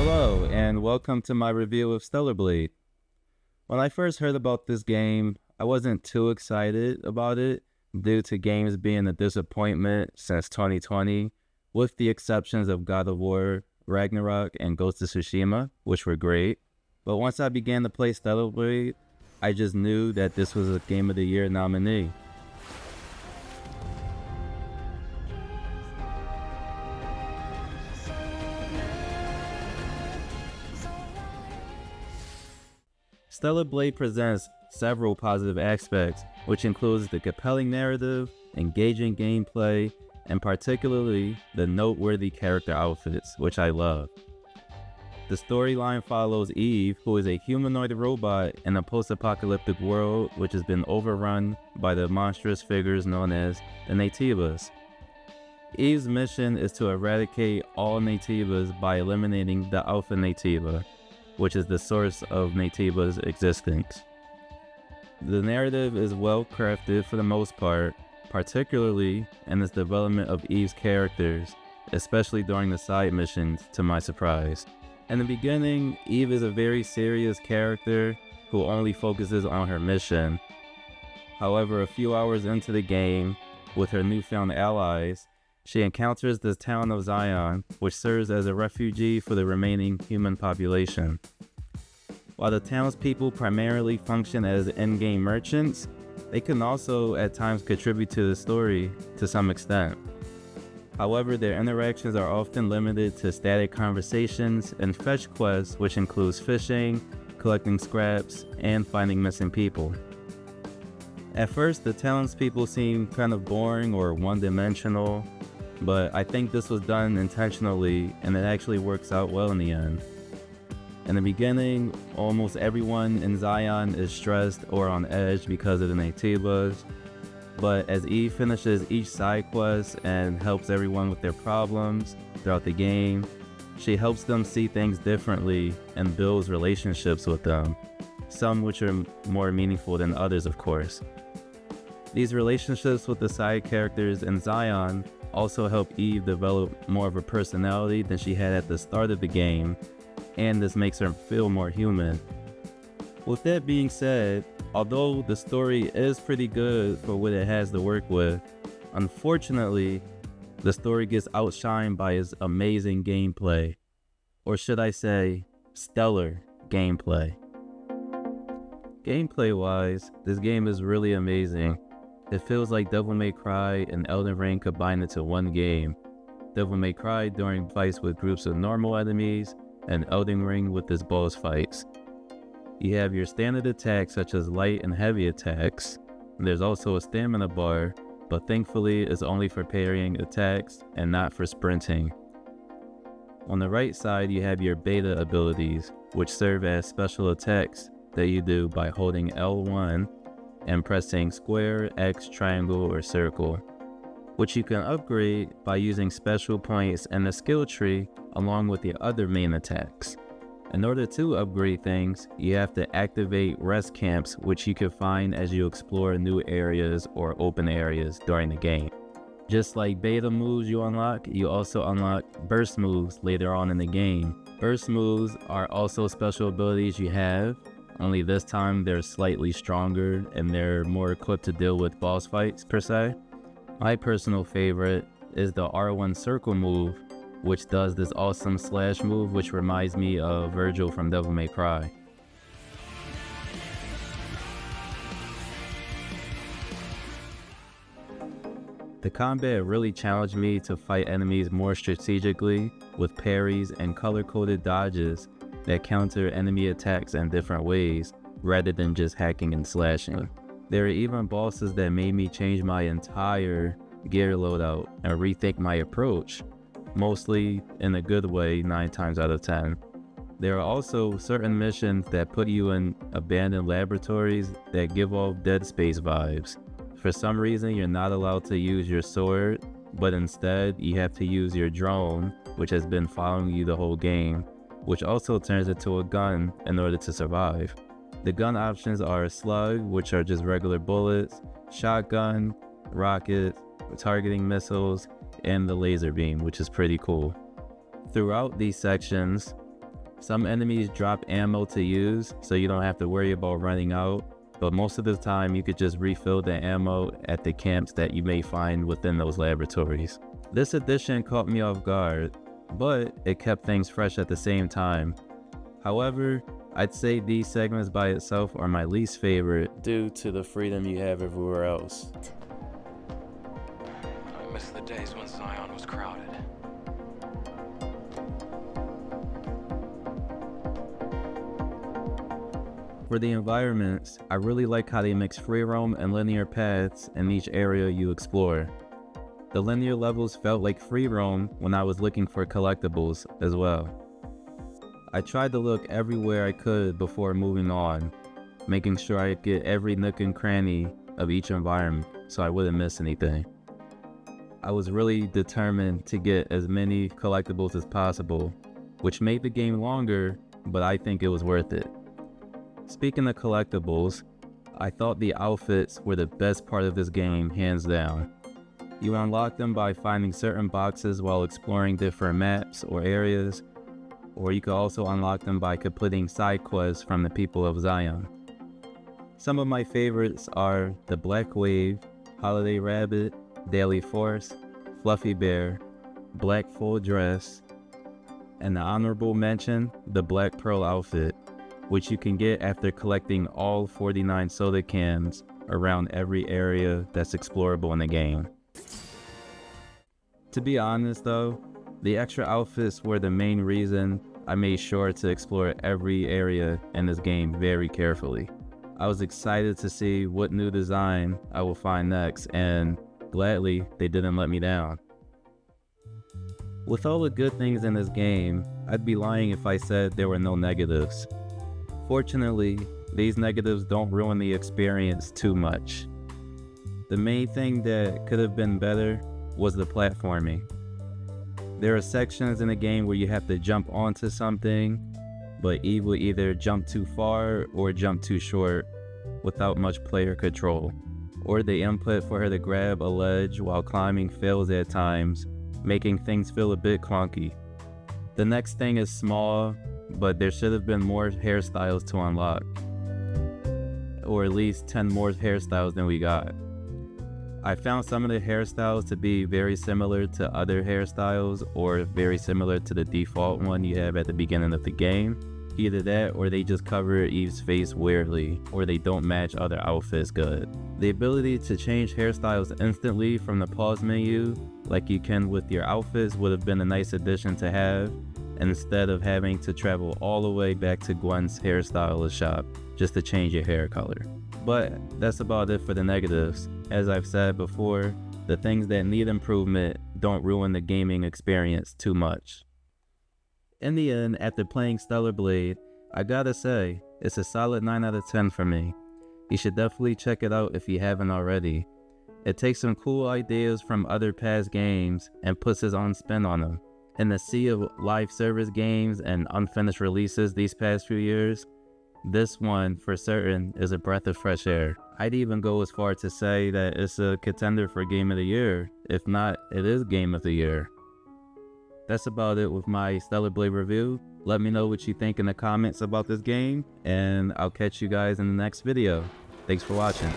Hello, and welcome to my review of Stellar Blade. When I first heard about this game, I wasn't too excited about it due to games being a disappointment since 2020, with the exceptions of God of War, Ragnarok, and Ghost of Tsushima, which were great. But once I began to play Stellar Blade, I just knew that this was a Game of the Year nominee. Stellar Blade presents several positive aspects, which includes the compelling narrative, engaging gameplay, and particularly the noteworthy character outfits, which I love. The storyline follows Eve, who is a humanoid robot in a post-apocalyptic world which has been overrun by the monstrous figures known as the Naytibas. Eve's mission is to eradicate all Naytibas by eliminating the Alpha Naytiba, which is the source of Naytiba's existence. The narrative is well crafted for the most part, particularly in its development of Eve's characters, especially during the side missions, to my surprise. In the beginning, Eve is a very serious character who only focuses on her mission. However, a few hours into the game, with her newfound allies, she encounters the town of Zion, which serves as a refugee for the remaining human population. While the townspeople primarily function as in-game merchants, they can also at times contribute to the story to some extent. However, their interactions are often limited to static conversations and fetch quests, which includes fishing, collecting scraps, and finding missing people. At first, the townspeople seem kind of boring or one-dimensional, but I think this was done intentionally and it actually works out well in the end. In the beginning, almost everyone in Zion is stressed or on edge because of the Naytibas, but as Eve finishes each side quest and helps everyone with their problems throughout the game, she helps them see things differently and builds relationships with them, some which are more meaningful than others, of course. These relationships with the side characters in Zion also help Eve develop more of a personality than she had at the start of the game, and this makes her feel more human. With that being said, although the story is pretty good for what it has to work with, unfortunately, the story gets outshined by its amazing gameplay. Or should I say, stellar gameplay. Gameplay-wise, this game is really amazing. It feels like Devil May Cry and Elden Ring combined into one game. Devil May Cry during fights with groups of normal enemies, and Elden Ring with its boss fights. You have your standard attacks such as light and heavy attacks. There's also a stamina bar, but thankfully it's only for parrying attacks and not for sprinting. On the right side you have your beta abilities, which serve as special attacks that you do by holding L1 and pressing square, X, triangle, or circle, which you can upgrade by using special points in the skill tree along with the other main attacks. In order to upgrade things, you have to activate rest camps, which you can find as you explore new areas or open areas during the game. Just like beta moves you also unlock burst moves later on in the game. Burst moves are also special abilities you have, only this time they're slightly stronger and they're more equipped to deal with boss fights per se. My personal favorite is the R1 circle move, which does this awesome slash move which reminds me of Virgil from Devil May Cry. The combat really challenged me to fight enemies more strategically with parries and color-coded dodges that counter enemy attacks in different ways rather than just hacking and slashing. There are even bosses that made me change my entire gear loadout and rethink my approach, mostly in a good way 9 times out of 10. There are also certain missions that put you in abandoned laboratories that give off Dead Space vibes. For some reason, you're not allowed to use your sword, but instead you have to use your drone, which has been following you the whole game, which also turns into a gun in order to survive. The gun options are slug, which are just regular bullets, shotgun, rockets, targeting missiles, and the laser beam, which is pretty cool. Throughout these sections, Some enemies drop ammo to use, so you don't have to worry about running out, but most of the time you could just refill the ammo at the camps that you may find within those laboratories. This addition caught me off guard, but it kept things fresh at the same time. However, I'd say these segments by itself are my least favorite due to the freedom you have everywhere else. I miss the days when Zion was crowded. For the environments, I really like how they mix free roam and linear paths in each area you explore. The linear levels felt like free roam when I was looking for collectibles as well. I tried to look everywhere I could before moving on, making sure I could get every nook and cranny of each environment so I wouldn't miss anything. I was really determined to get as many collectibles as possible, which made the game longer, but I think it was worth it. Speaking of collectibles, I thought the outfits were the best part of this game, hands down. You unlock them by finding certain boxes while exploring different maps or areas, or you can also unlock them by completing side quests from the people of Zion. Some of my favorites are the Black Wave, Holiday Rabbit, Daily Force, Fluffy Bear, Black Full Dress, and the honorable mention, the Black Pearl outfit, which you can get after collecting all 49 soda cans around every area that's explorable in the game. To be honest though, the extra outfits were the main reason I made sure to explore every area in this game very carefully. I was excited to see what new design I will find next, and gladly they didn't let me down. With all the good things in this game, I'd be lying if I said there were no negatives. Fortunately, these negatives don't ruin the experience too much. The main thing that could have been better was the platforming. There are sections in the game where you have to jump onto something, but Eve will either jump too far or jump too short without much player control, or the input for her to grab a ledge while climbing fails at times, making things feel a bit clunky. The next thing is small, but there should have been more hairstyles to unlock, or at least 10 more hairstyles than we got. I found some of the hairstyles to be very similar to other hairstyles, or very similar to the default one you have at the beginning of the game. Either that, or they just cover Eve's face weirdly, or they don't match other outfits good. The ability to change hairstyles instantly from the pause menu, like you can with your outfits, would have been a nice addition to have, instead of having to travel all the way back to Gwen's hairstylist shop just to change your hair color. But that's about it for the negatives. As I've said before, the things that need improvement don't ruin the gaming experience too much. In the end, after playing Stellar Blade, I gotta say, it's a solid 9 out of 10 for me. You should definitely check it out if you haven't already. It takes some cool ideas from other past games and puts its own spin on them. In the sea of live service games and unfinished releases these past few years, this one, for certain, is a breath of fresh air. I'd even go as far to say that it's a contender for Game of the Year. If not, it is Game of the Year. That's about it with my Stellar Blade review. Let me know what you think in the comments about this game, and I'll catch you guys in the next video. Thanks for watching.